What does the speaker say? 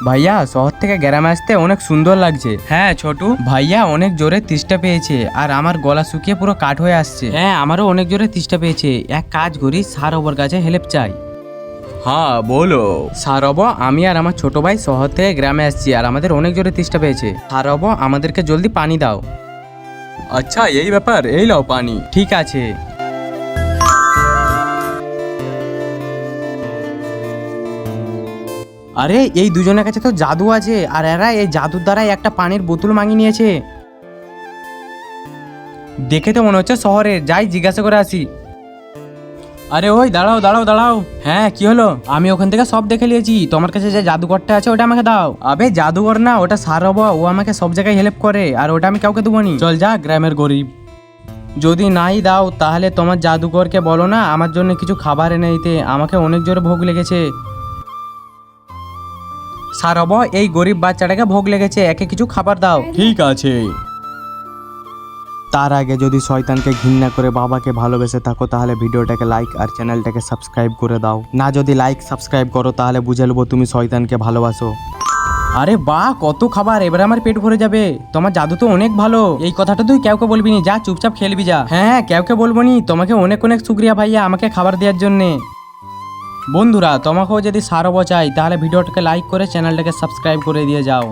ভাইয়া শহর থেকে গ্রামে আসতে অনেক সুন্দর লাগছে। হ্যাঁ ছোটু ভাইয়া অনেক জোরে তৃষ্ণা পেয়েছে আর আমার গলা শুকিয়ে পুরো কাঠ হয়ে আসছে। হ্যাঁ আমারও অনেক জোরে তৃষ্ণা পেয়েছে, এক কাজ করি সারবর কাছে হেল্প চাই। হ্যাঁ বলো। সারব আমি আর আমার ছোট ভাই শহর থেকে গ্রামে আসছি আর আমাদের অনেক জোরে তৃষ্ণা পেয়েছে। সারব আমাদেরকে জলদি পানি দাও। আচ্ছা এই ব্যাপার, এই লাও পানি। ঠিক আছে। আরে এই দুজনের কাছে তো জাদু আছে আর এরা এই জাদুর দ্বারাই একটা পানির বোতল মাঙিয়ে নিয়েছে। দেখে তো মনে হচ্ছে শহরে, যাই জিজ্ঞাসা করে আসি। আরে ওই দাঁড়াও দাঁড়াও দাঁড়াও। হ্যাঁ কি হলো? আমি ওখান থেকে সব দেখে নিয়েছি, তোমার কাছে যে জাদুঘরটা আছে ওটা আমাকে দাও। আবে জাদুঘর না, ওটা সারব, ও আমাকে সব জায়গায় হেল্প করে আর ওটা আমি কাউকে দেবো নি। চল যা, গ্রামের গরিব। যদি নাই দাও তাহলে তোমার জাদুঘরকে বলো না আমার জন্য কিছু খাবার এনে দিতে, আমাকে অনেক জোরে ভোগ লেগেছে। সারব এই গরিব বাচ্চাটাকে ভোগ লেগেছে, একে কিছু খাবার দাও। ঠিক আছে। তার আগে যদি শয়তানকে ঘৃণা করে বাবাকে ভালোবেসে থাকো তাহলে ভিডিওটাকে লাইক আর চ্যানেলটাকে সাবস্ক্রাইব করে দাও। না যদি লাইক সাবস্ক্রাইব করো তাহলে বুঝে নেবো তুমি শয়তানকে ভালোবাসো। আরে বাহ কত খাবার, এবারে আমার পেট ভরে যাবে। তোমার জাদু তো অনেক ভালো, এই কথাটা তুই কাউকে বলবি নি, যা চুপচাপ খেলবি যা। হ্যাঁ কাউকে বলবো নি, তোমাকে অনেক অনেক শুক্রিয়া ভাইয়া আমাকে খাবার দেওয়ার জন্যে। বন্ধুরা তোমাকেও যদি সারব চাই তাহলে ভিডিওটাকে লাইক করে চ্যানেলটাকে সাবস্ক্রাইব করে দিয়ে যাও।